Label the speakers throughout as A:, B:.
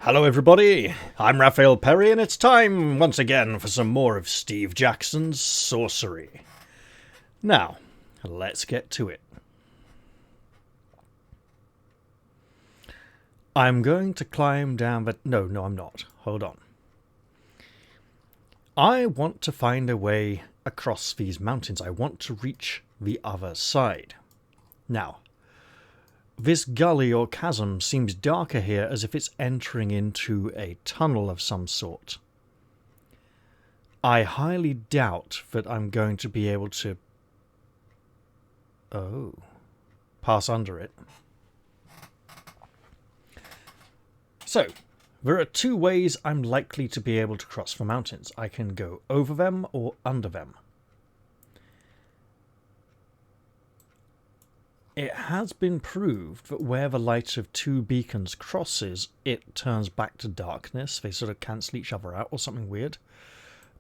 A: Hello everybody, I'm Raphael Perry and it's time once again for some more of Steve Jackson's Sorcery. Now, let's get to it. I'm going to climb down but no I'm not. Hold on. I want to find a way across these mountains. I want to reach the other side. Now, this gully or chasm seems darker here, as if it's entering into a tunnel of some sort. I highly doubt that I'm going to be able to... pass under it. So, there are two ways I'm likely to be able to cross the mountains. I can go over them or under them. It has been proved that where the light of two beacons crosses, it turns back to darkness. They sort of cancel each other out or something weird.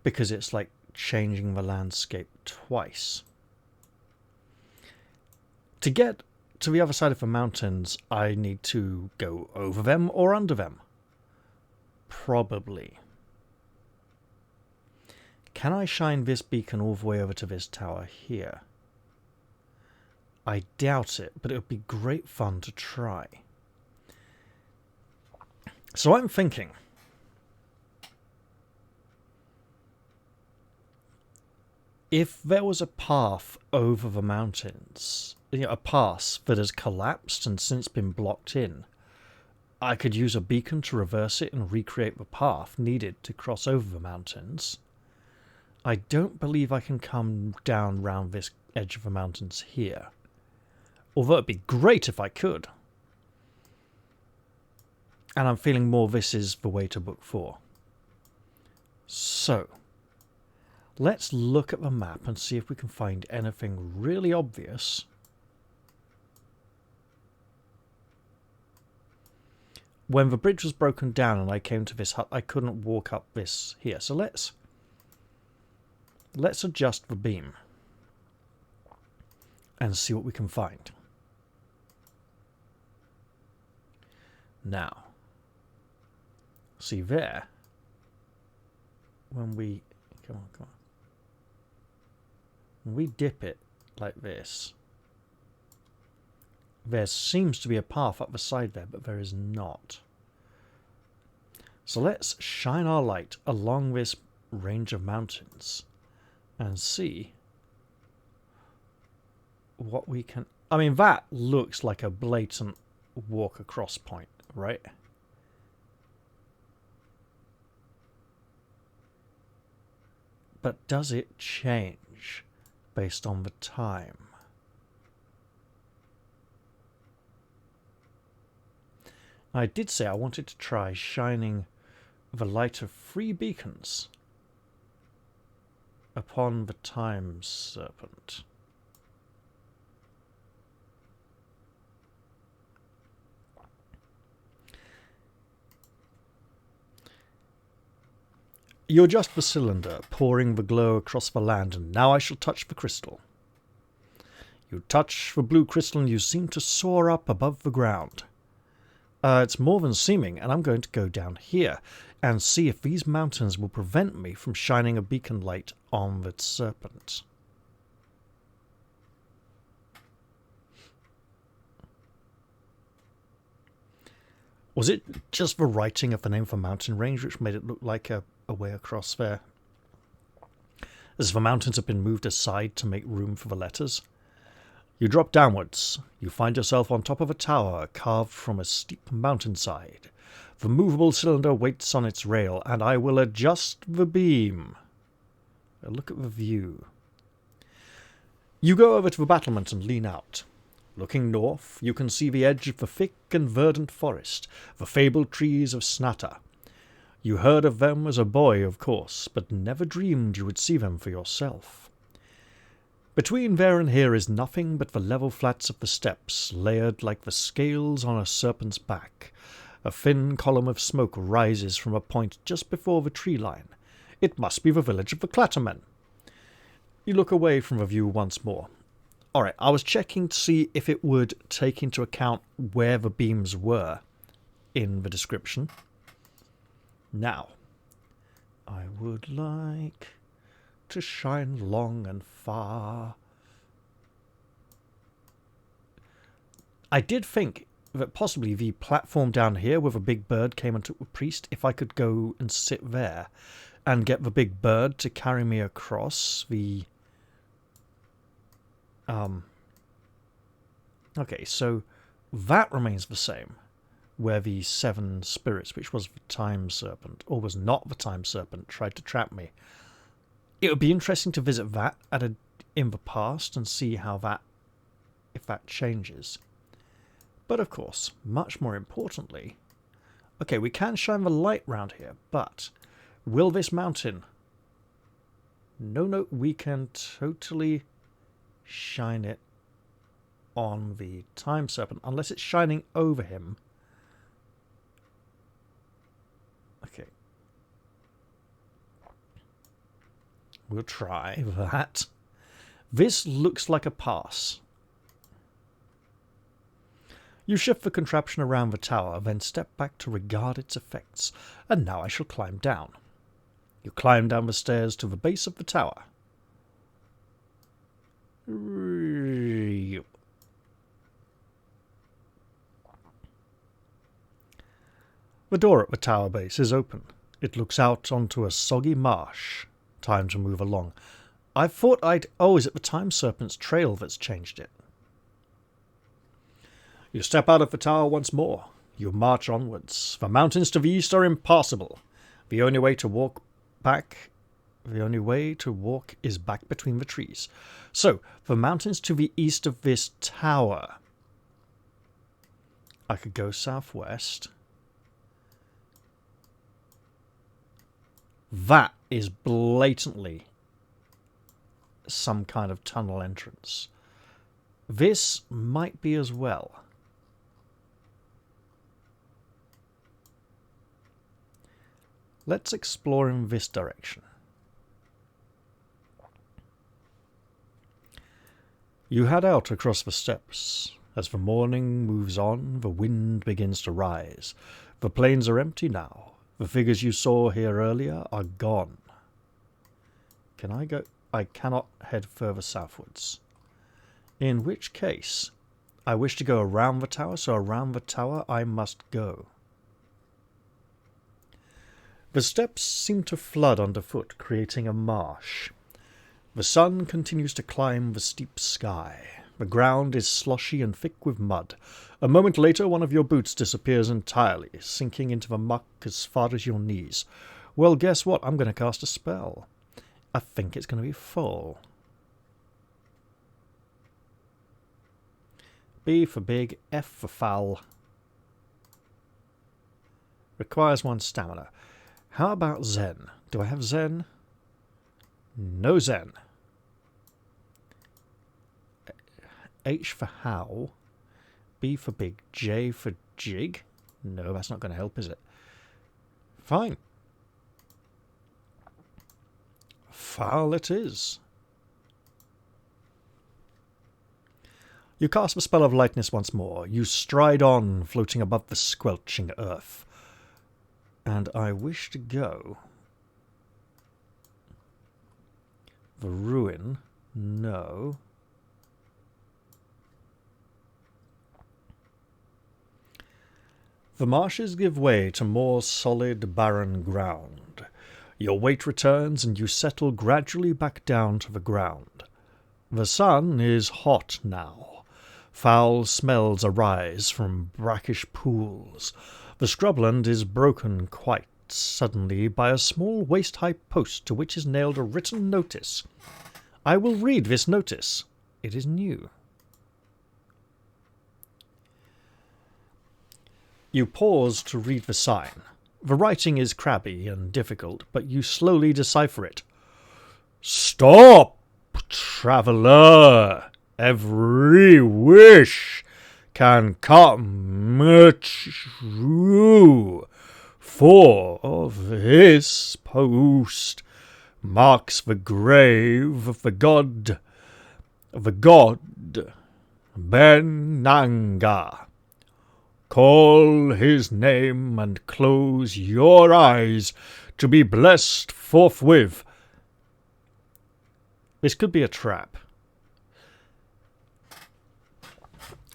A: Because it's like changing the landscape twice. To get to the other side of the mountains, I need to go over them or under them. Probably. Can I shine this beacon all the way over to this tower here? I doubt it, but it would be great fun to try. So I'm thinking, if there was a path over the mountains, a pass that has collapsed and since been blocked in, I could use a beacon to reverse it and recreate the path needed to cross over the mountains. I don't believe I can come down round this edge of the mountains here. Although it'd be great if I could. And I'm feeling more this is the way to book 4. So, let's look at the map and see if we can find anything really obvious. When the bridge was broken down and I came to this hut, I couldn't walk up this here. So let's adjust the beam and see what we can find. Now, see there, when we, come on, when we dip it like this, there seems to be a path up the side there, but there is not. So let's shine our light along this range of mountains and see what we can... I mean, that looks like a blatant walk across point, right? But does it change based on the time? I did say I wanted to try shining the light of 3 beacons upon the time serpent. You're just the cylinder, pouring the glow across the land, and now I shall touch the crystal. You touch the blue crystal and you seem to soar up above the ground. It's more than seeming, and I'm going to go down here and see if these mountains will prevent me from shining a beacon light on the serpent. Was it just the writing of the name of the mountain range which made it look like a way across there? As the mountains have been moved aside to make room for the letters. You drop downwards. You find yourself on top of a tower carved from a steep mountainside. The movable cylinder waits on its rail, and I will adjust the beam. Look at the view. You go over to the battlement and lean out. Looking north, you can see the edge of the thick and verdant forest, the fabled trees of Snatta. You heard of them as a boy, of course, but never dreamed you would see them for yourself. Between there and here is nothing but the level flats of the steppes, layered like the scales on a serpent's back. A thin column of smoke rises from a point just before the tree line. It must be the village of the Clattermen. You look away from the view once more. Alright, I was checking to see if it would take into account where the beams were in the description. Now, I would like to shine long and far. I did think that possibly the platform down here with a big bird came and took the priest, if I could go and sit there and get the big bird to carry me across the... Okay, so that remains the same, where the 7 spirits, which was the time serpent, or was not the time serpent, tried to trap me. It would be interesting to visit that in the past and see how that, if that changes. But of course, much more importantly, okay, we can shine the light round here, but will this mountain... No, we can totally shine it on the time serpent, unless it's shining over him. Okay. We'll try that. This looks like a pass. You shift the contraption around the tower, then step back to regard its effects. And now I shall climb down. You climb down the stairs to the base of the tower. The door at the tower base is open. It looks out onto a soggy marsh. Time to move along. I thought I'd... Oh, is it the time serpent's trail that's changed it? You step out of the tower once more. You march onwards. The mountains to the east are impassable. The only way to walk is back between the trees. So, the mountains to the east of this tower. I could go southwest. That is blatantly some kind of tunnel entrance. This might be as well. Let's explore in this direction. You head out across the steppes. As the morning moves on, the wind begins to rise. The plains are empty now. The figures you saw here earlier are gone. Can I go? I cannot head further southwards. In which case, I wish to go around the tower, so around the tower I must go. The steps seem to flood underfoot, creating a marsh. The sun continues to climb the steep sky. The ground is sloshy and thick with mud. A moment later, one of your boots disappears entirely, sinking into the muck as far as your knees. Well, guess what? I'm going to cast a spell. I think it's going to be full. B for big, F for foul. Requires 1 stamina. How about Zen? Do I have Zen? No Zen. H for how. B for big. J for jig. No, that's not going to help, is it? Fine. Foul it is. You cast the spell of lightness once more. You stride on, floating above the squelching earth. And I wish to go. The ruin. No. The marshes give way to more solid, barren ground. Your weight returns and you settle gradually back down to the ground. The sun is hot now. Foul smells arise from brackish pools. The scrubland is broken quite suddenly by a small waist-high post to which is nailed a written notice. I will read this notice. It is new. You pause to read the sign. The writing is crabby and difficult, but you slowly decipher it. Stop, traveller! Every wish can come true. For this post marks the grave of the god Benanga, Call his name and close your eyes to be blessed forthwith. This could be a trap.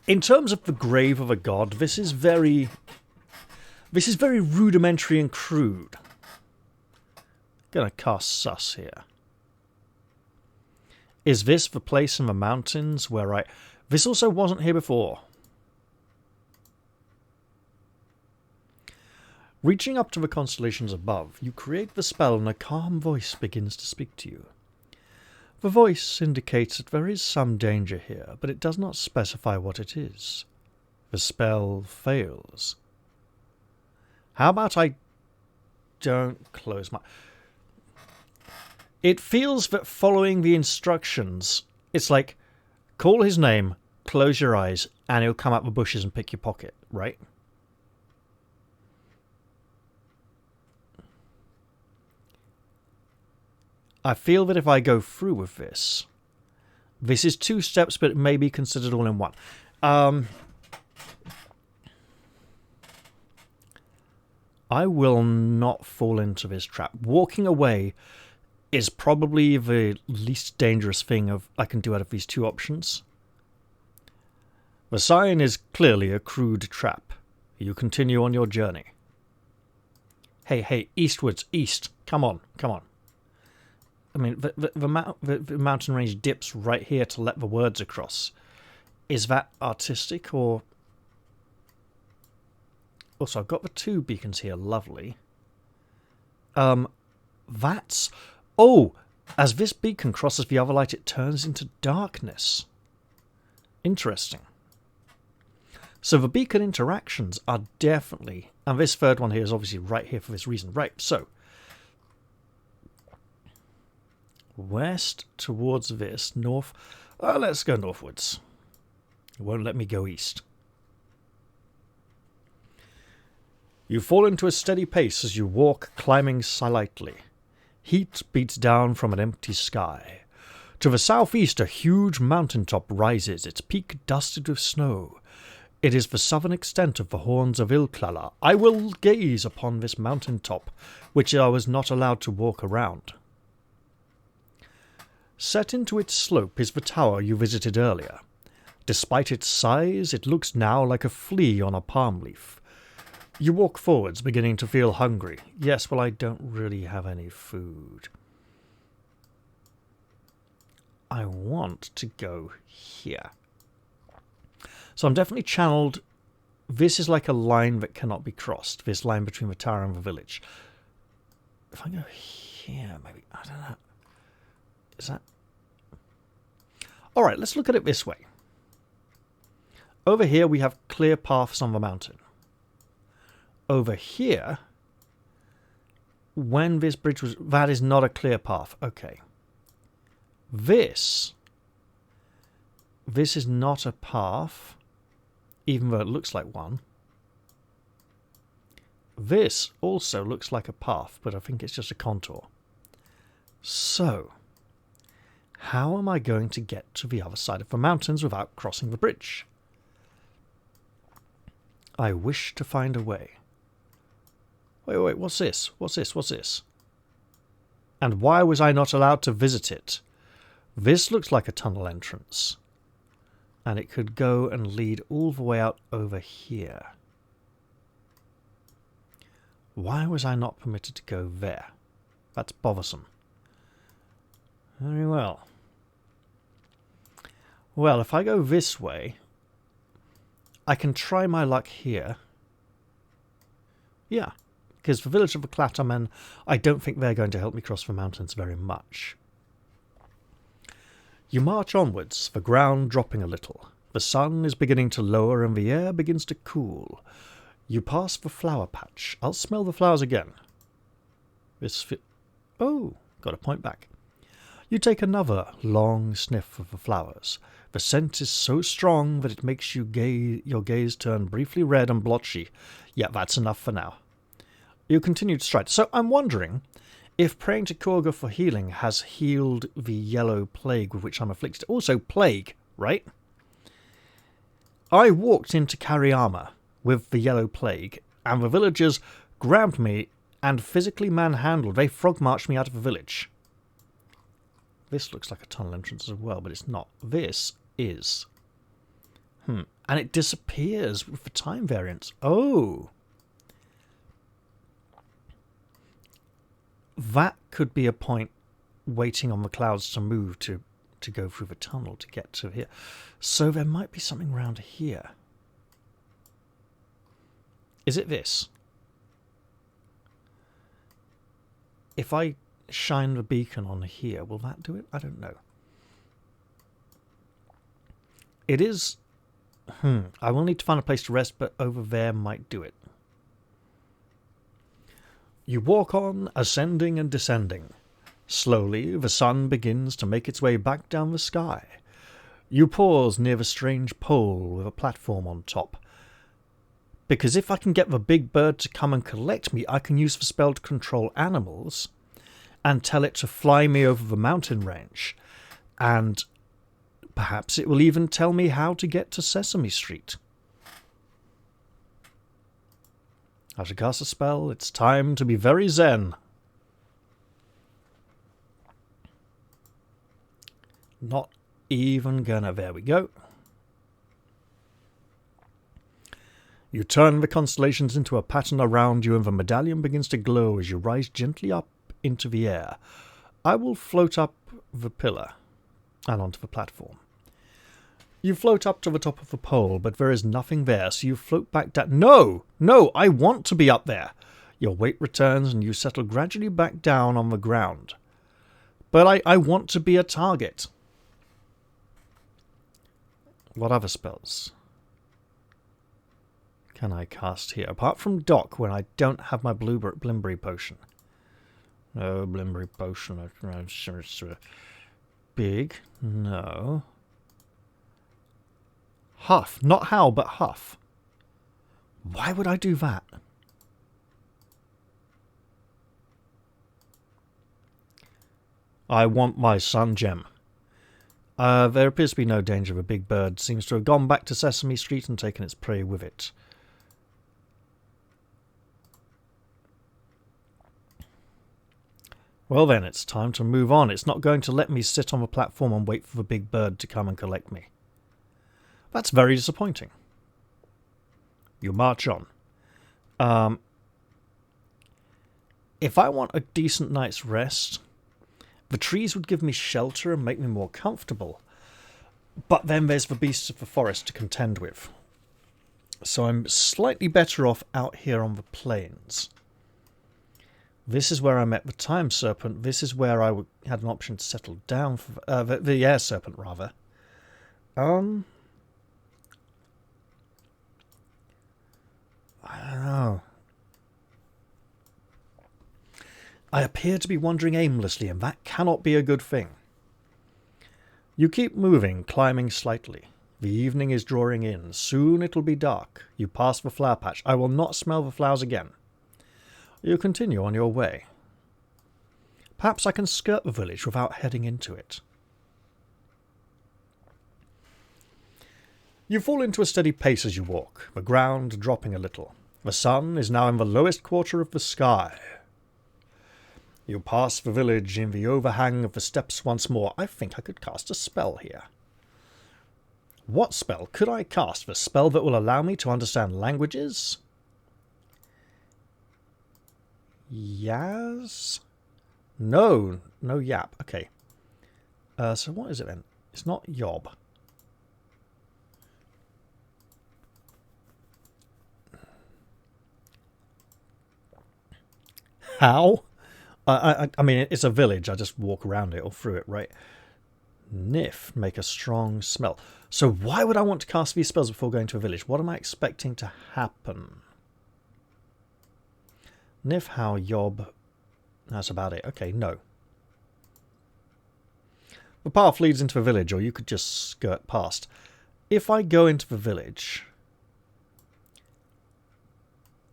A: In terms of the grave of a god, this is very rudimentary and crude. Gonna cast Sus here. Is this the place in the mountains where I... This also wasn't here before. Reaching up to the constellations above, you create the spell and a calm voice begins to speak to you. The voice indicates that there is some danger here, but it does not specify what it is. The spell fails. How about I don't close my... It feels that following the instructions, it's like, call his name, close your eyes, and he'll come out the bushes and pick your pocket, right? I feel that if I go through with this, this is 2 steps, but it may be considered all in one. I will not fall into this trap. Walking away is probably the least dangerous thing I can do out of these 2 options. The sign is clearly a crude trap. You continue on your journey. Hey, eastwards, east. Come on. I mean, the mountain range dips right here to let the words across. Is that artistic or... Also, I've got the 2 beacons here. Lovely. That's... Oh! As this beacon crosses the other light, it turns into darkness. Interesting. So the beacon interactions are definitely... And this 3rd one here is obviously right here for this reason. Right, so... West towards this, north. Let's go northwards. It won't let me go east. You fall into a steady pace as you walk, climbing slightly. Heat beats down from an empty sky. To the southeast, a huge mountaintop rises, its peak dusted with snow. It is the southern extent of the Horns of Ilklala. I will gaze upon this mountaintop, which I was not allowed to walk around. Set into its slope is the tower you visited earlier. Despite its size, it looks now like a flea on a palm leaf. You walk forwards, beginning to feel hungry. Yes, well, I don't really have any food. I want to go here. So I'm definitely channeled. This is like a line that cannot be crossed. This line between the tower and the village. If I go here, maybe, I don't know. Is that... Alright, let's look at it this way. Over here we have clear paths on the mountain. Over here, when this bridge was... That is not a clear path. Okay. This is not a path, even though it looks like one. This also looks like a path, but I think it's just a contour. So... How am I going to get to the other side of the mountains without crossing the bridge? I wish to find a way. Wait, what's this? What's this? And why was I not allowed to visit it? This looks like a tunnel entrance. And it could go and lead all the way out over here. Why was I not permitted to go there? That's bothersome. Very well. Well, if I go this way, I can try my luck here. Yeah, because the village of the Clattermen, I don't think they're going to help me cross the mountains very much. You march onwards, the ground dropping a little. The sun is beginning to lower and the air begins to cool. You pass the flower patch. I'll smell the flowers again. Oh, got a point back. You take another long sniff of the flowers. The scent is so strong that it makes your gaze turn briefly red and blotchy. Yeah, that's enough for now. You continue to stride. So I'm wondering if praying to Korga for healing has healed the yellow plague with which I'm afflicted. Also plague, right? I walked into Khare armor. with the yellow plague, and the villagers grabbed me and physically manhandled. They frog marched me out of the village. This looks like a tunnel entrance as well, but it's not. This is. And it disappears with the time variance. Oh. That could be a point waiting on the clouds to move to go through the tunnel to get to here. So there might be something around here. Is it this? If I shine the beacon on here, will that do it? I don't know. It is... I will need to find a place to rest, but over there might do it. You walk on, ascending and descending. Slowly, the sun begins to make its way back down the sky. You pause near the strange pole with a platform on top. Because if I can get the big bird to come and collect me, I can use the spell to control animals and tell it to fly me over the mountain range. And perhaps it will even tell me how to get to Sesame Street. How to cast a spell, it's time to be very zen. Not even gonna... There we go. You turn the constellations into a pattern around you and the medallion begins to glow as you rise gently up into the air. I will float up the pillar and onto the platform. You float up to the top of the pole, but there is nothing there, so you float back down. No! No! I want to be up there! Your weight returns and you settle gradually back down on the ground. But I want to be a target. What other spells can I cast here? Apart from Dock, when I don't have my Blimberry potion. No, Blimberry potion. Big. No. Huff. Not howl, but huff. Why would I do that? I want my sun gem. There appears to be no danger. The big bird seems to have gone back to Sesame Street and taken its prey with it. Well then, it's time to move on. It's not going to let me sit on the platform and wait for the big bird to come and collect me. That's very disappointing. You march on. If I want a decent night's rest, the trees would give me shelter and make me more comfortable. But then there's the beasts of the forest to contend with. So I'm slightly better off out here on the plains. This is where I met the time serpent. This is where I had an option to settle down for the air serpent, rather. I don't know. I appear to be wandering aimlessly, and that cannot be a good thing. You keep moving, climbing slightly. The evening is drawing in. Soon it'll be dark. You pass the flower patch. I will not smell the flowers again. You continue on your way. Perhaps I can skirt the village without heading into it. You fall into a steady pace as you walk, the ground dropping a little. The sun is now in the lowest quarter of the sky. You pass the village in the overhang of the steps once more. I think I could cast a spell here. What spell could I cast? The spell that will allow me to understand languages? Yaz? No. No yap. Okay. So what is it then? It's not yob. How? I mean, it's a village. I just walk around it or through it, right? Niff, make a strong smell. So why would I want to cast these spells before going to a village? What am I expecting to happen? Niff, how, yob. That's about it. Okay, no. The path leads into the village, or you could just skirt past. If I go into the village,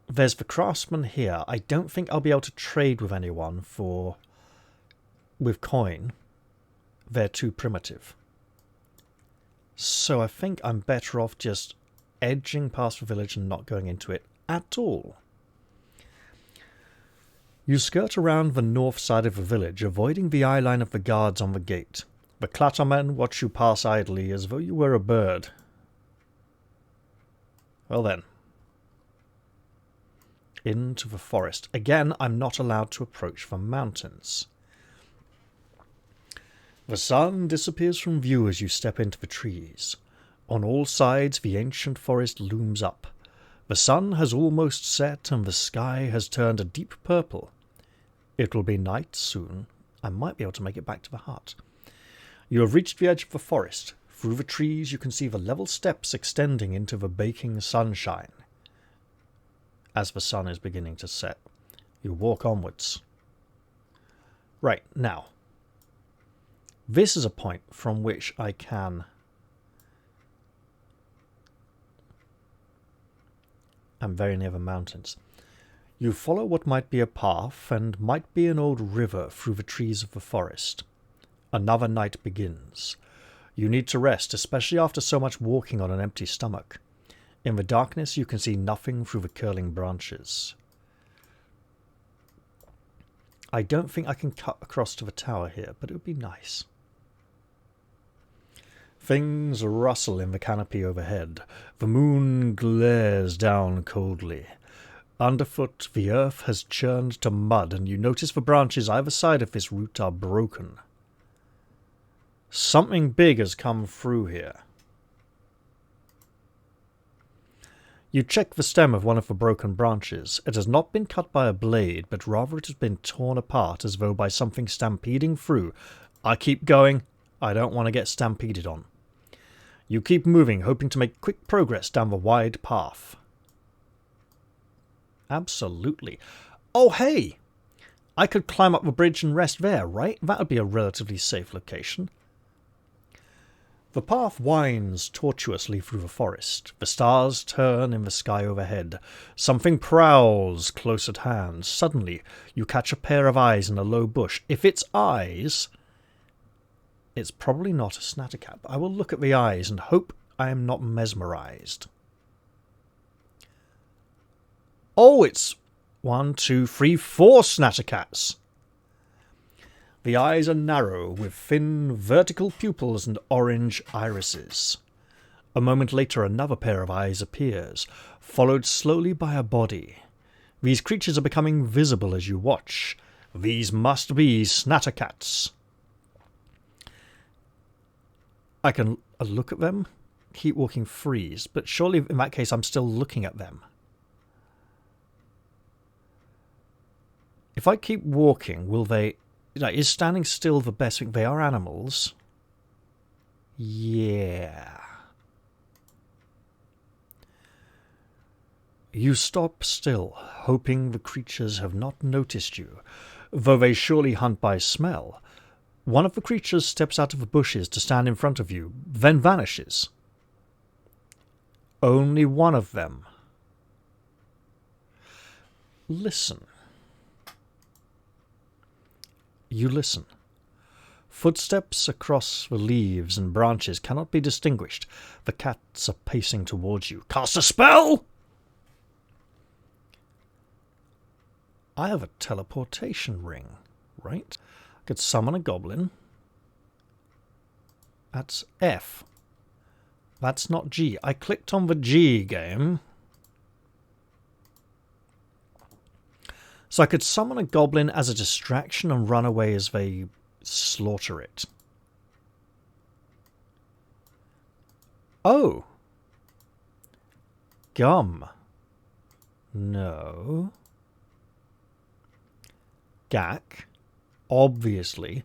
A: there's the craftsman here. I don't think I'll be able to trade with anyone with coin. They're too primitive. So I think I'm better off just edging past the village and not going into it at all. You skirt around the north side of the village, avoiding the eye line of the guards on the gate. The clattermen watch you pass idly as though you were a bird. Well then. Into the forest. Again, I'm not allowed to approach the mountains. The sun disappears from view as you step into the trees. On all sides, the ancient forest looms up. The sun has almost set and the sky has turned a deep purple. It will be night soon. I might be able to make it back to the hut. You have reached the edge of the forest. Through the trees you can see the level steps extending into the baking sunshine. As the sun is beginning to set, you walk onwards. Right, now. This is a point from which I can... I'm very near the mountains. You follow what might be a path and might be an old river through the trees of the forest. Another night begins. You need to rest, especially after so much walking on an empty stomach. In the darkness you can see nothing through the curling branches. I don't think I can cut across to the tower here, but it would be nice. Things rustle in the canopy overhead. The moon glares down coldly. Underfoot, the earth has churned to mud, and you notice the branches either side of this route are broken. Something big has come through here. You check the stem of one of the broken branches. It has not been cut by a blade, but rather it has been torn apart as though by something stampeding through. I keep going. I don't want to get stampeded on. You keep moving, hoping to make quick progress down the wide path. Absolutely. Oh, hey! I could climb up the bridge and rest there, right? That would be a relatively safe location. The path winds tortuously through the forest. The stars turn in the sky overhead. Something prowls close at hand. Suddenly, you catch a pair of eyes in a low bush. If it's eyes... It's probably not a Snattacat, but I will look at the eyes and hope I am not mesmerized. Oh, it's 1, 2, 3, 4 Snattacats. The eyes are narrow, with thin, vertical pupils and orange irises. A moment later, another pair of eyes appears, followed slowly by a body. These creatures are becoming visible as you watch. These must be Snattacats. I can look at them, keep walking, freeze, but surely in that case I'm still looking at them. If I keep walking, will they... Like, is standing still the best thing? They are animals. Yeah. You stop still, hoping the creatures have not noticed you, though they surely hunt by smell. One of the creatures steps out of the bushes to stand in front of you, then vanishes. Only one of them. Listen. You listen. Footsteps across the leaves and branches cannot be distinguished. The cats are pacing towards you. Cast a spell! I have a teleportation ring, right? I could summon a goblin. That's F. That's not G. I clicked on the G game. So I could summon a goblin as a distraction and run away as they slaughter it. Oh. Gum. No. Gak. Obviously.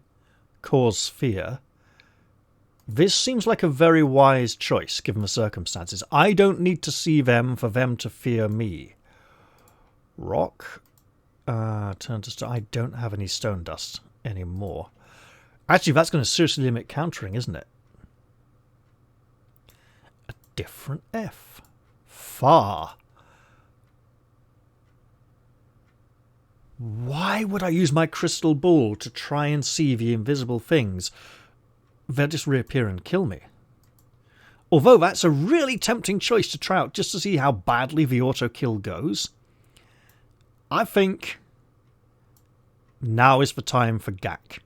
A: Cause fear. This seems like a very wise choice, given the circumstances. I don't need to see them for them to fear me. Rock. Turn to stone. I don't have any stone dust anymore. Actually, that's going to seriously limit countering, isn't it? A different F. Far. Why would I use my crystal ball to try and see the invisible things? They'll just reappear and kill me. Although that's a really tempting choice to try out just to see how badly the auto-kill goes, I think now is the time for Gak.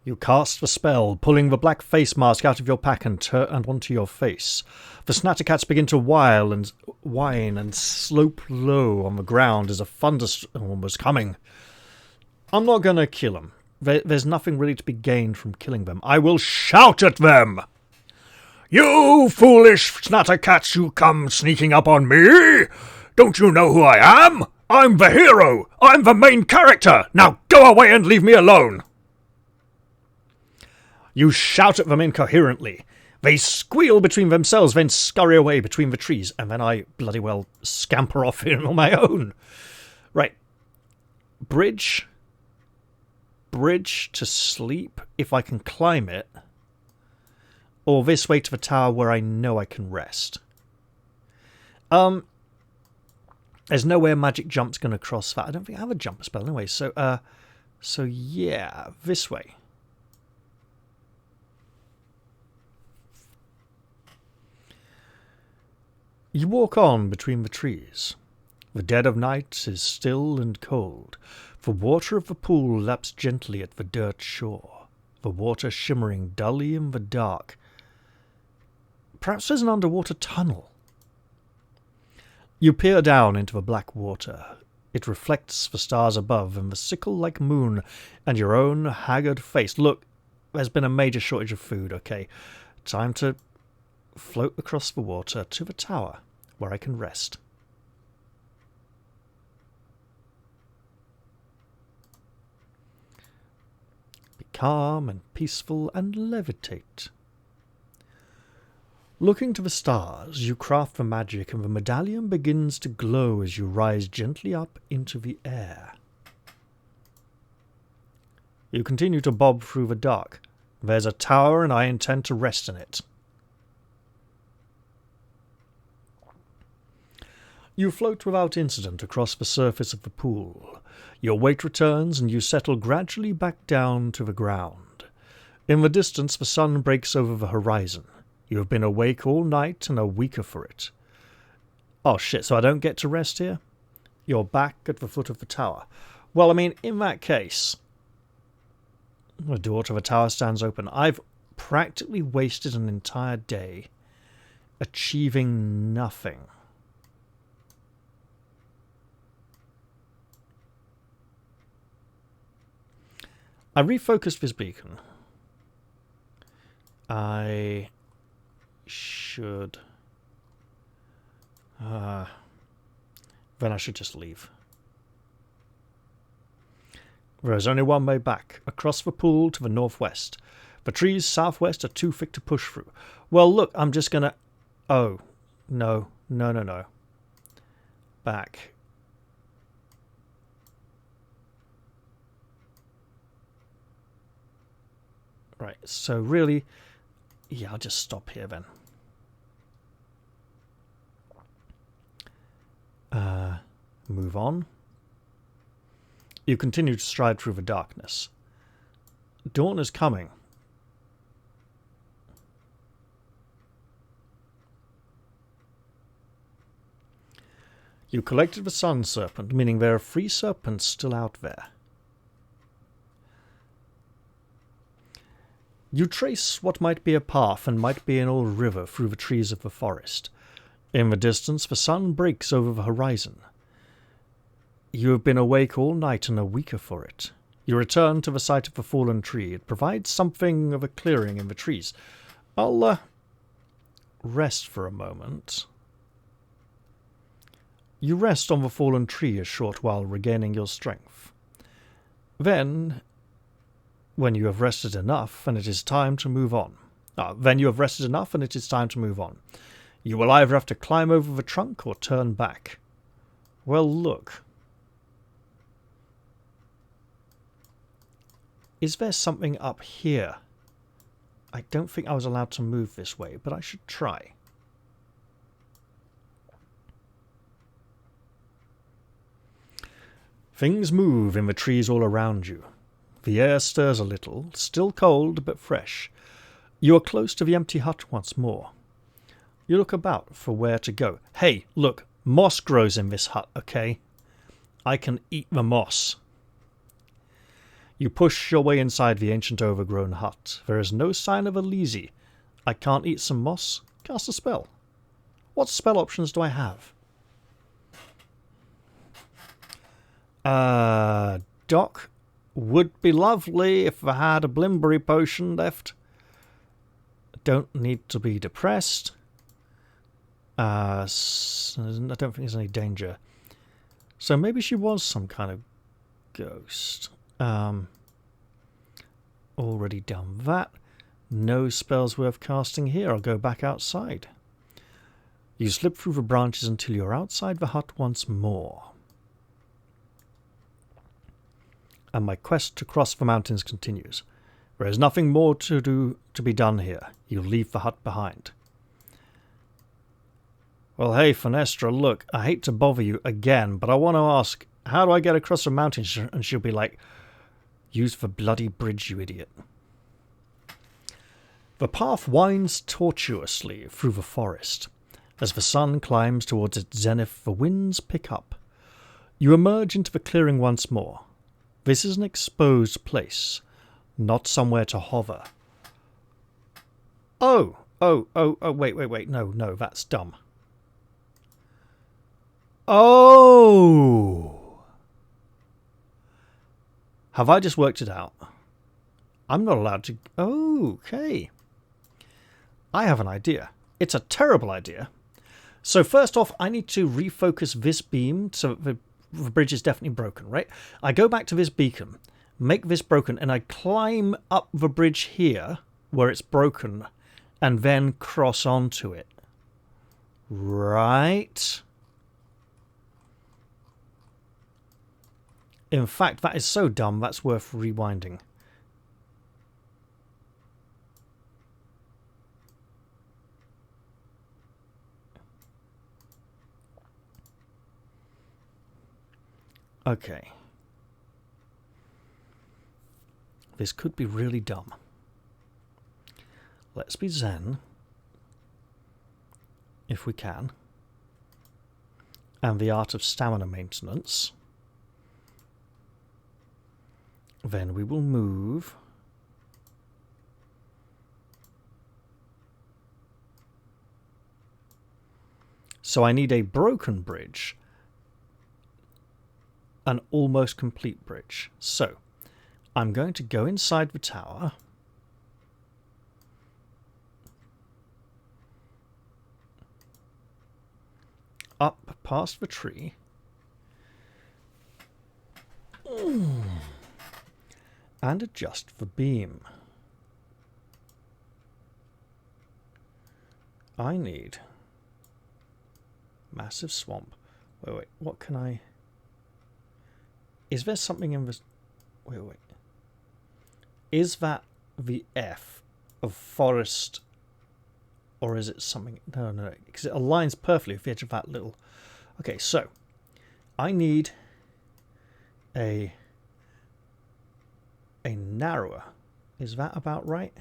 A: You cast the spell, pulling the black face mask out of your pack and onto your face. The Snattacats begin to whine and slope low on the ground as a thunderstorm was coming. I'm not going to kill them. There's nothing really to be gained from killing them. I will shout at them! You foolish Snattacats, you come sneaking up on me! Don't you know who I am? I'm the hero! I'm the main character! Now go away and leave me alone! You shout at them incoherently. They squeal between themselves, then scurry away between the trees, and then I bloody well scamper off in on my own. Right. Bridge to sleep, if I can climb it. Or this way to the tower where I know I can rest. There's nowhere magic jump's going to cross that. I don't think I have a jumper spell anyway. So yeah, this way. You walk on between the trees. The dead of night is still and cold. The water of the pool laps gently at the dirt shore, the water shimmering dully in the dark. Perhaps there's an underwater tunnel. You peer down into the black water. It reflects the stars above and the sickle-like moon and your own haggard face. Look, there's been a major shortage of food, okay? Time to float across the water to the tower where I can rest. Be calm and peaceful and levitate. Looking to the stars, you craft the magic and the medallion begins to glow as you rise gently up into the air. You continue to bob through the dark. There's a tower and I intend to rest in it. You float without incident across the surface of the pool. Your weight returns and you settle gradually back down to the ground. In the distance, the sun breaks over the horizon. You have been awake all night and are weaker for it. Oh shit, so I don't get to rest here? You're back at the foot of the tower. Well, I mean, in that case, the door to the tower stands open. I've practically wasted an entire day achieving nothing. I refocused this beacon. I should... then I should just leave. There is only one way back, across the pool to the northwest. The trees southwest are too thick to push through. Well, look, I'm just gonna... Oh, no. Back. Right, so really... Yeah, I'll just stop here then. Move on. You continue to stride through the darkness. Dawn is coming. You collected the sun serpent, meaning there are 3 serpents still out there. You trace what might be a path and might be an old river through the trees of the forest. In the distance, the sun breaks over the horizon. You have been awake all night and are weaker for it. You return to the site of the fallen tree. It provides something of a clearing in the trees. I'll rest for a moment. You rest on the fallen tree a short while, regaining your strength. Then, when you have rested enough, and it is time to move on. You will either have to climb over the trunk or turn back. Well, look. Is there something up here? I don't think I was allowed to move this way, but I should try. Things move in the trees all around you. The air stirs a little, still cold but fresh. You are close to the empty hut once more. You look about for where to go. Hey, look, moss grows in this hut, okay? I can eat the moss. You push your way inside the ancient overgrown hut. There is no sign of a lazy. I can't eat some moss. Cast a spell. What spell options do I have? Doc, would be lovely if I had a Blimberry potion left. Don't need to be depressed. I don't think there's any danger. So maybe she was some kind of ghost. Already done that. No spells worth casting here. I'll go back outside. You slip through the branches until you're outside the hut once more. And my quest to cross the mountains continues. There is nothing more to be done here. You leave the hut behind. Well, hey, Fenestra, look, I hate to bother you again, but I want to ask, how do I get across the mountains? And she'll be like, use the bloody bridge, you idiot. The path winds tortuously through the forest. As the sun climbs towards its zenith, the winds pick up. You emerge into the clearing once more. This is an exposed place, not somewhere to hover. Oh, wait, no, that's dumb. Oh! Have I just worked it out? I'm not allowed to... Oh, okay. I have an idea. It's a terrible idea. So first off, I need to refocus this beam so the bridge is definitely broken, right? I go back to this beacon, make this broken, and I climb up the bridge here where it's broken and then cross onto it. Right? In fact, that is so dumb, that's worth rewinding. Okay. This could be really dumb. Let's be zen. If we can. And the art of stamina maintenance. Then we will move. So I need a broken bridge. An almost complete bridge. So I'm going to go inside the tower. Up past the tree. And adjust the beam. I need massive swamp. Wait, what can I... Is there something in this... Wait. Is that the F of forest? Or is it something... No. Because it aligns perfectly with the edge of that little... Okay, so... I need a narrower. Is that about right?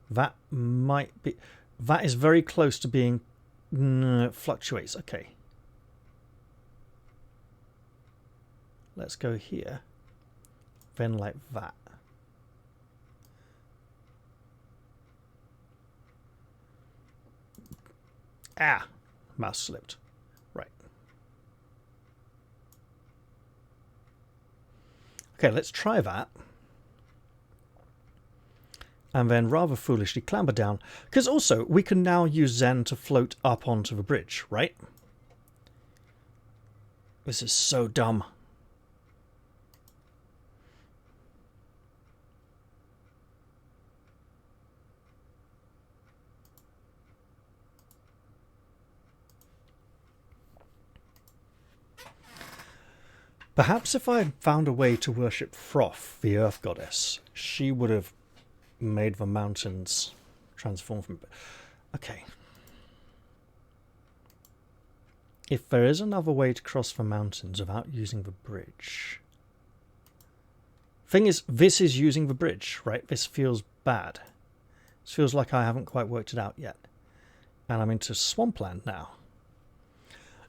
A: That might be... That is very close to being... it fluctuates. Okay. Let's go here. Then like that. Ah! Mouse slipped. Right. Okay, let's try that. And then rather foolishly clamber down. Because also, we can now use Zen to float up onto the bridge, right? This is so dumb. Perhaps if I had found a way to worship Froth, the earth goddess, she would have made the mountains transform from... Okay. If there is another way to cross the mountains without using the bridge... Thing is, this is using the bridge, right? This feels bad. This feels like I haven't quite worked it out yet. And I'm into swampland now.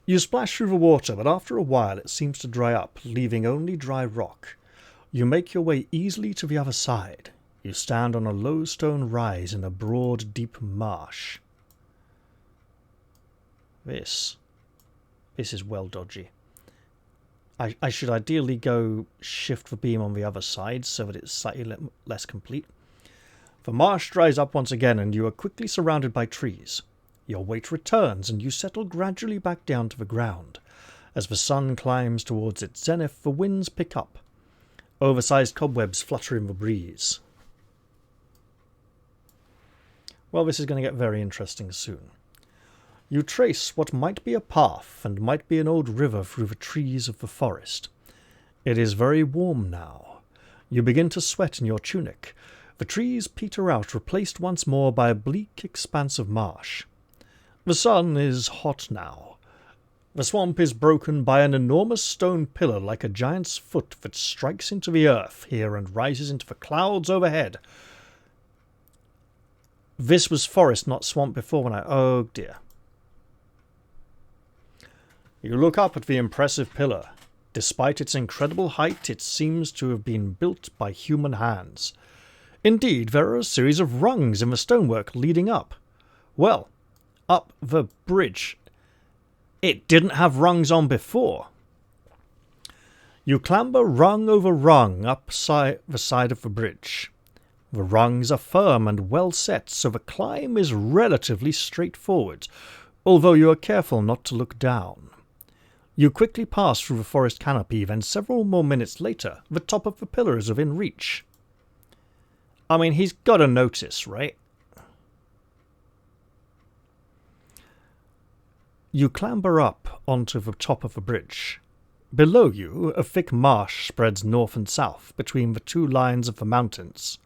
A: You splash through the water, but after a while it seems to dry up, leaving only dry rock. You make your way easily to the other side. You stand on a low stone rise in a broad, deep marsh. This is well dodgy. I should ideally go shift the beam on the other side so that it's slightly less complete. The marsh dries up once again and you are quickly surrounded by trees. Your weight returns and you settle gradually back down to the ground. As the sun climbs towards its zenith, the winds pick up. Oversized cobwebs flutter in the breeze. Well, this is going to get very interesting soon. You trace what might be a path and might be an old river through the trees of the forest. It is very warm now. You begin to sweat in your tunic. The trees peter out, replaced once more by a bleak expanse of marsh. The sun is hot now. The swamp is broken by an enormous stone pillar like a giant's foot that strikes into the earth here and rises into the clouds overhead. This was forest, not swamp before when I... Oh dear. You look up at the impressive pillar. Despite its incredible height, it seems to have been built by human hands. Indeed, there are a series of rungs in the stonework leading up. Well, up the bridge. It didn't have rungs on before. You clamber rung over rung up the side of the bridge. The rungs are firm and well set, so the climb is relatively straightforward, although you are careful not to look down. You quickly pass through the forest canopy, then several more minutes later, the top of the pillar is within reach. I mean, he's got to notice, right? You clamber up onto the top of the bridge. Below you, a thick marsh spreads north and south between the two lines of the mountains.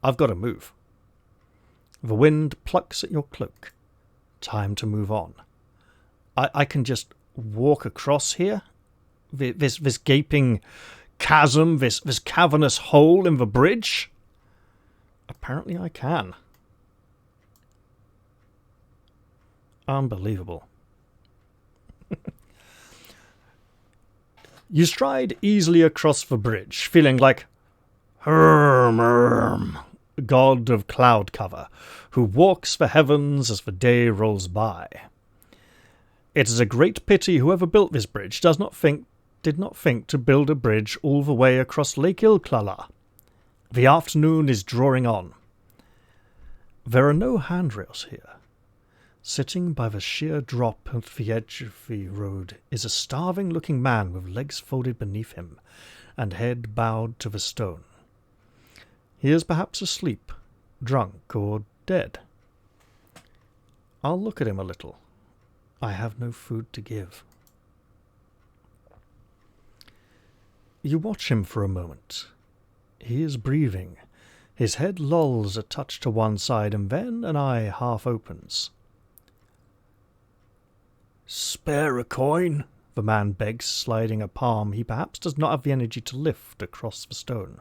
A: I've got to move. The wind plucks at your cloak. Time to move on. I can just walk across here? This gaping chasm, this cavernous hole in the bridge? Apparently I can. Unbelievable. You stride easily across the bridge, feeling like Herm, god of cloud cover, who walks the heavens as the day rolls by. It is a great pity whoever built this bridge did not think to build a bridge all the way across Lake Ilklala. The afternoon is drawing on. There are no handrails here. Sitting by the sheer drop at the edge of the road is a starving-looking man with legs folded beneath him and head bowed to the stone. He is perhaps asleep, drunk, or dead. I'll look at him a little. I have no food to give. You watch him for a moment. He is breathing. His head lolls a touch to one side, and then an eye half opens. "Spare a coin," the man begs, sliding a palm he perhaps does not have the energy to lift across the stone.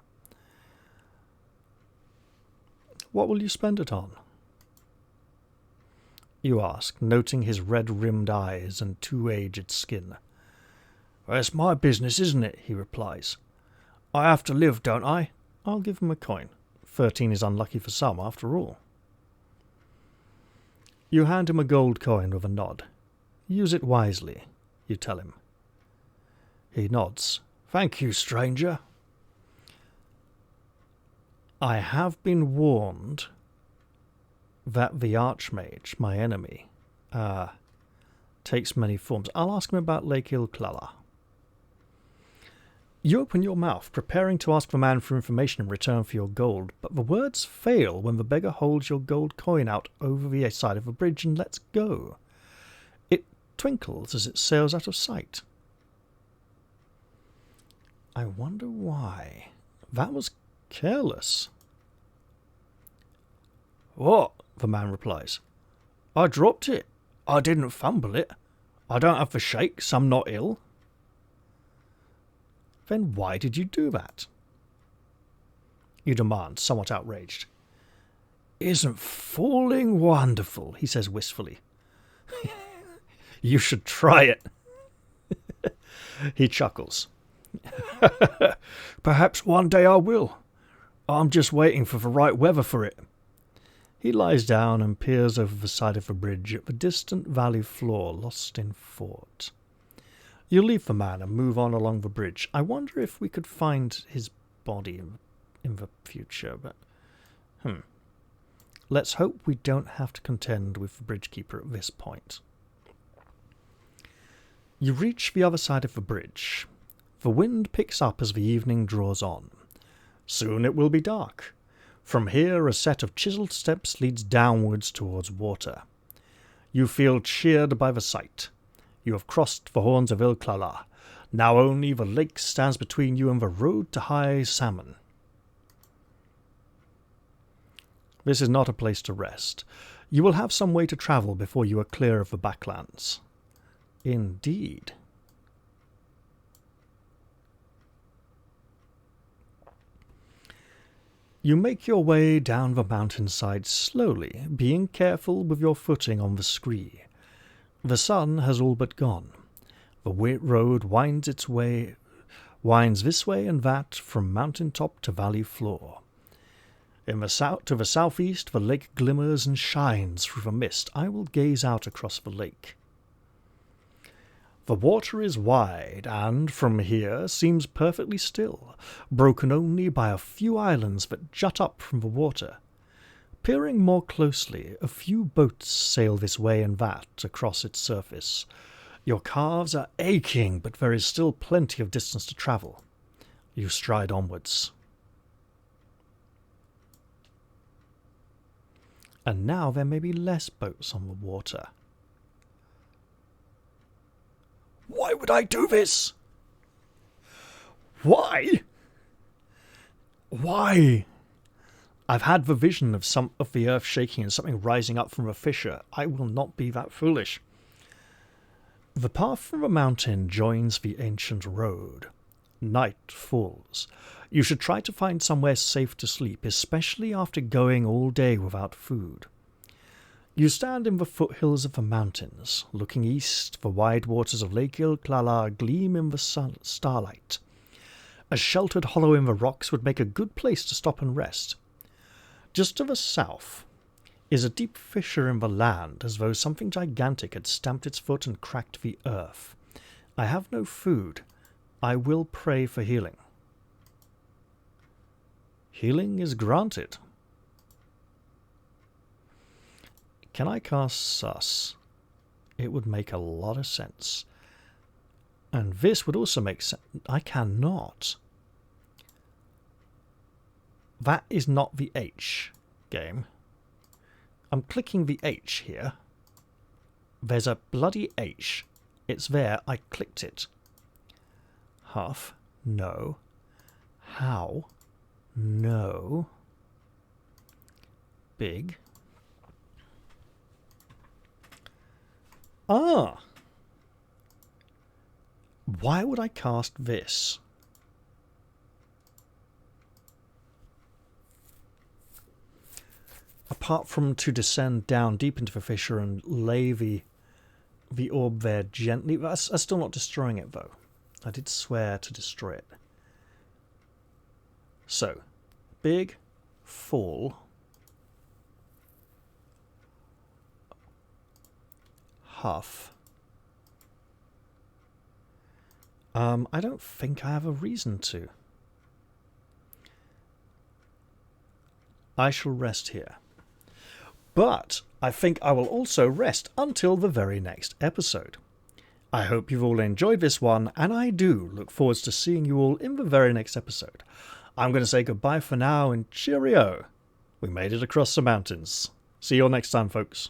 A: "What will you spend it on?" you ask, noting his red-rimmed eyes and two-aged skin. "That's my business, isn't it?" he replies. "I have to live, don't I?" I'll give him a coin. 13 is unlucky for some, after all. You hand him a gold coin with a nod. "Use it wisely," you tell him. He nods. "Thank you, stranger." I have been warned that the Archmage, my enemy, takes many forms. I'll ask him about Lake Ilklala. You open your mouth, preparing to ask the man for information in return for your gold, but the words fail when the beggar holds your gold coin out over the side of the bridge and lets go. It twinkles as it sails out of sight. I wonder why. That was careless. "What?" the man replies. "I dropped it. I didn't fumble it. I don't have the shakes, I'm not ill. Then why did you do that? You demand, somewhat outraged. Isn't falling wonderful, he says wistfully. You should try it. He chuckles. Perhaps one day I will. I'm just waiting for the right weather for it. He lies down and peers over the side of the bridge at the distant valley floor lost in thought. You leave the man and move on along the bridge. I wonder if we could find his body in the future, but... Let's hope we don't have to contend with the bridgekeeper at this point. You reach the other side of the bridge. The wind picks up as the evening draws on. Soon it will be dark. From here, a set of chiseled steps leads downwards towards water. You feel cheered by the sight. You have crossed the horns of Il Klala. Now only the lake stands between you and the road to high salmon. This is not a place to rest. You will have some way to travel before you are clear of the Baklands. Indeed. You make your way down the mountainside slowly, being careful with your footing on the scree. The sun has all but gone. The road winds this way and that from mountain top to valley floor. To the southeast, the lake glimmers and shines through the mist. I will gaze out across the lake. The water is wide and, from here, seems perfectly still, broken only by a few islands that jut up from the water. Peering more closely, a few boats sail this way and that across its surface. Your calves are aching, but there is still plenty of distance to travel. You stride onwards. And now there may be less boats on the water. Why would I do this? Why? Why? I've had the vision of the earth shaking and something rising up from a fissure. I will not be that foolish. The path from the mountain joins the ancient road. Night falls. You should try to find somewhere safe to sleep, especially after going all day without food. You stand in the foothills of the mountains. Looking east, the wide waters of Lake Il Klala gleam in the starlight. A sheltered hollow in the rocks would make a good place to stop and rest. Just to the south is a deep fissure in the land, as though something gigantic had stamped its foot and cracked the earth. I have no food. I will pray for healing. Healing is granted. Can I cast Sus? It would make a lot of sense. And this would also make sense. I cannot. That is not the H, game. I'm clicking the H here. There's a bloody H. It's there. I clicked it. Half. No. How? No. Big. Ah! Why would I cast this? Apart from to descend down deep into the fissure and lay the orb there gently. I'm still not destroying it, though. I did swear to destroy it. So, big, fall, huff. I don't think I have a reason to. I shall rest here. But I think I will also rest until the very next episode. I hope you've all enjoyed this one, and I do look forward to seeing you all in the very next episode. I'm going to say goodbye for now and cheerio. We made it across the mountains. See you all next time, folks.